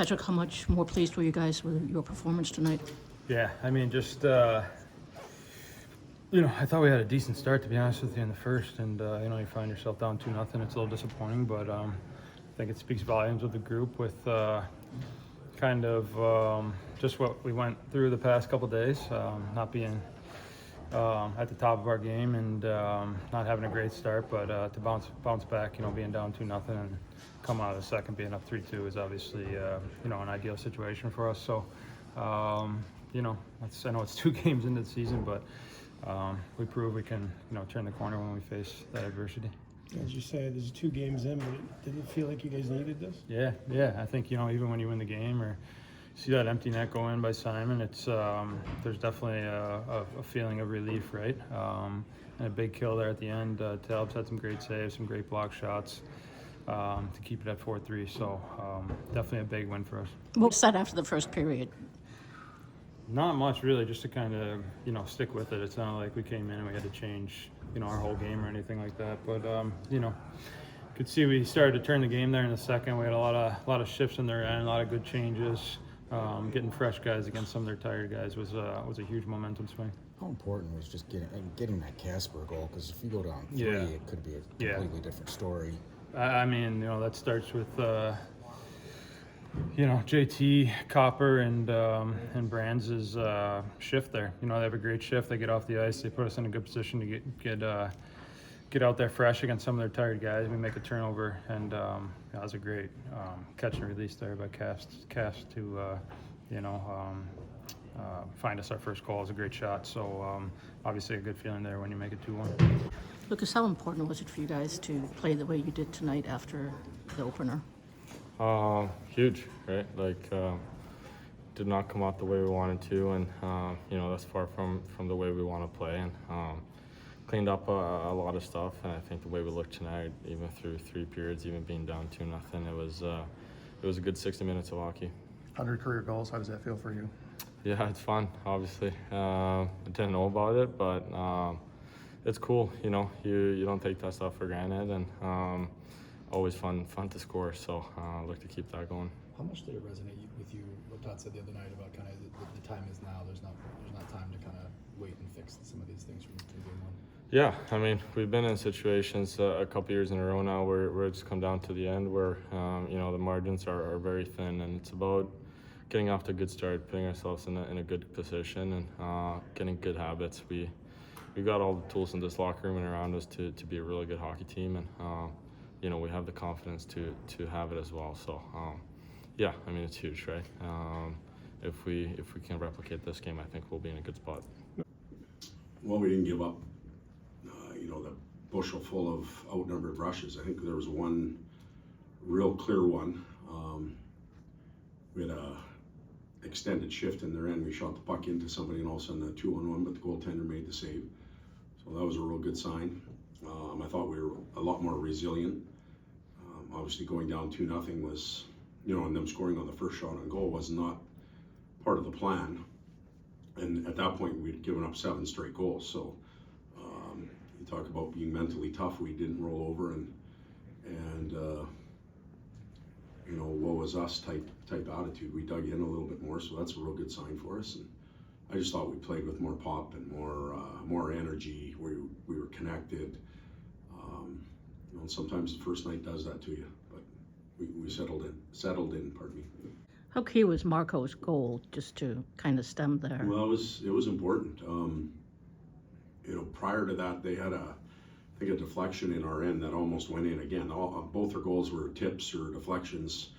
Patrick, how much more pleased were you guys with your performance tonight? Yeah, I mean, just, I thought we had a decent start, to be honest with you, in the first, and, you find yourself down 2-0. It's a little disappointing, but I think it speaks volumes of the group with just what we went through the past couple of days, not being at the top of our game and not having a great start, but to bounce back, being down 2-0 and come out of the second being up 3-2 is obviously, an ideal situation for us. So, I know it's 2 games into the season, but we prove we can, turn the corner when we face that adversity. As you say, there's 2 games in, but did it feel like you guys needed this? Yeah. I think, even when you win the game or see that empty net go in by Simon, it's there's definitely a feeling of relief, right? And a big kill there at the end. Talb's had some great saves, some great block shots to keep it at 4-3. So definitely a big win for us. What was that after the first period? Not much, really, just to kind of, stick with it. It's not like we came in and we had to change, our whole game or anything like that. But, could see we started to turn the game there in the second. We had a lot of shifts in their end, a lot of good changes. Getting fresh guys against some of their tired guys was a huge momentum swing. How important was just getting that Casper goal? Because if you go down 3, it could be a completely different story. I mean, that starts with JT, Copper, and Brands' shift there. They have a great shift. They get off the ice. They put us in a good position to get out there fresh against some of their tired guys. We make a turnover, and that was a great catch and release there by Cast to find us our first goal. It was a great shot. So obviously a good feeling there when you make it 2-1. Lucas, how important was it for you guys to play the way you did tonight after the opener? Huge, right? Did not come out the way we wanted to, and that's far from the way we want to play, and cleaned up a lot of stuff. And I think the way we looked tonight, even through 3 periods, even being down 2-0, it was a good 60 minutes of hockey. 100 career goals. How does that feel for you? Yeah, it's fun. Obviously, I didn't know about it, but it's cool. You don't take that stuff for granted, and always fun to score. So look to keep that going. How much did it resonate with you? What Todd said the other night about kind of the time is now. There's not time to kind of wait and fix some of these things from game 1. Yeah, I mean, we've been in situations a couple years in a row now where it's come down to the end where the margins are very thin, and it's about getting off to a good start, putting ourselves in a good position, and getting good habits. We got all the tools in this locker room and around us to be a really good hockey team, and we have the confidence to have it as well. So yeah, I mean, it's huge, right? If we can replicate this game, I think we'll be in a good spot. Well, we didn't give up the bushel full of outnumbered rushes. I think there was one real clear one. We had a extended shift in their end. We shot the puck into somebody, and all of a sudden a 2-on-1, but the goaltender made the save. So that was a real good sign. I thought we were a lot more resilient. Obviously going down 2-0 was, and them scoring on the first shot on goal was not part of the plan. And at that point, we'd given up 7 straight goals. So you talk about being mentally tough. We didn't roll over and woe is us type attitude. We dug in a little bit more, so that's a real good sign for us. And I just thought we played with more pop and more energy. We were connected. Sometimes the first night does that to you, but we settled in. Pardon me. How key was Marco's goal just to kind of stem there? Well, it was important. Prior to that, they had a deflection in our end that almost went in again. Both their goals were tips or deflections,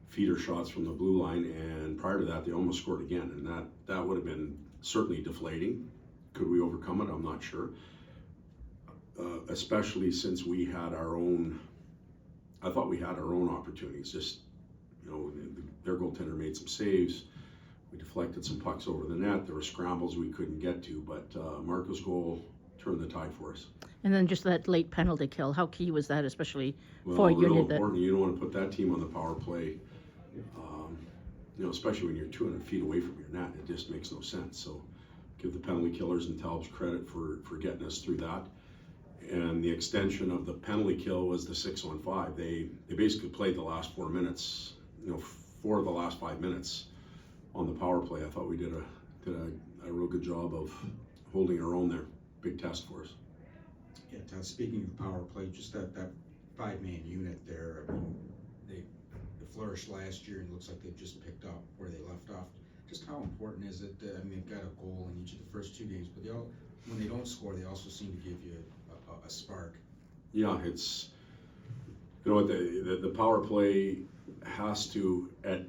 feeder shots from the blue line, and prior to that, they almost scored again, and that would have been certainly deflating. Could we overcome it? I'm not sure. Especially since we had I thought we had our own opportunities. Just, their goaltender made some saves. We deflected some pucks over the net. There were scrambles we couldn't get to, but Marco's goal turned the tide for us. And then just that late penalty kill, how key was that, especially for a real unit that... important. You don't want to put that team on the power play, especially when you're 200 feet away from your net. It just makes no sense. So give the penalty killers and Talbs credit for getting us through that. And the extension of the penalty kill was the 6-on-5. They basically played the last 4 minutes, 4 of the last 5 minutes on the power play. I thought we did a real good job of holding our own there. Big test for us. Yeah, Todd, speaking of power play, just that 5-man unit there, I mean, they flourished last year and it looks like they've just picked up where they left off. Just how important is it? I mean, they've got a goal in each of the first 2 games, but when they don't score, they also seem to give you a spark. Yeah, it's, you know what, the power play has to, at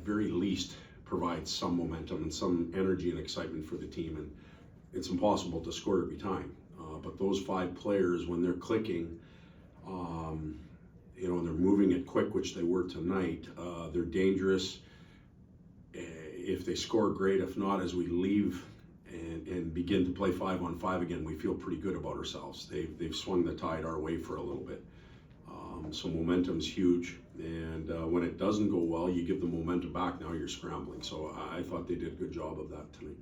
very least, provide some momentum and some energy and excitement for the team. And it's impossible to score every time. But those 5 players, when they're clicking, you know, and they're moving it quick, which they were tonight, they're dangerous. If they score, great. If not, as we leave and begin to play 5-on-5 again, we feel pretty good about ourselves. They've swung the tide our way for a little bit. So momentum's huge, and when it doesn't go well, you give the momentum back. Now you're scrambling. So I thought they did a good job of that tonight.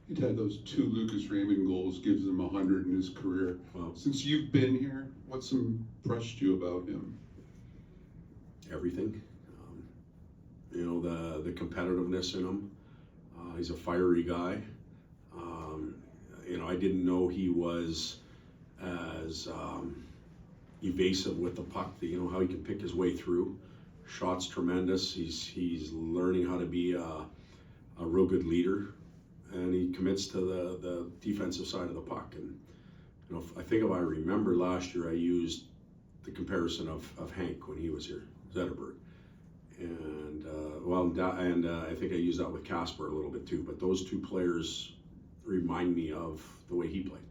He'd had those 2 Lucas Raymond goals, gives him 100 in his career. Wow. Since you've been here, what's impressed you about him? Everything. You know, the competitiveness in him. He's a fiery guy. You know, I didn't know he was as evasive with the puck. You know, how he can pick his way through. Shot's tremendous. He's learning how to be a real good leader, and he commits to the defensive side of the puck. And you know, I think if I remember last year, I used the comparison of Hank when he was here, Zetterberg. And I think I used that with Casper a little bit too. But those 2 players remind me of the way he played.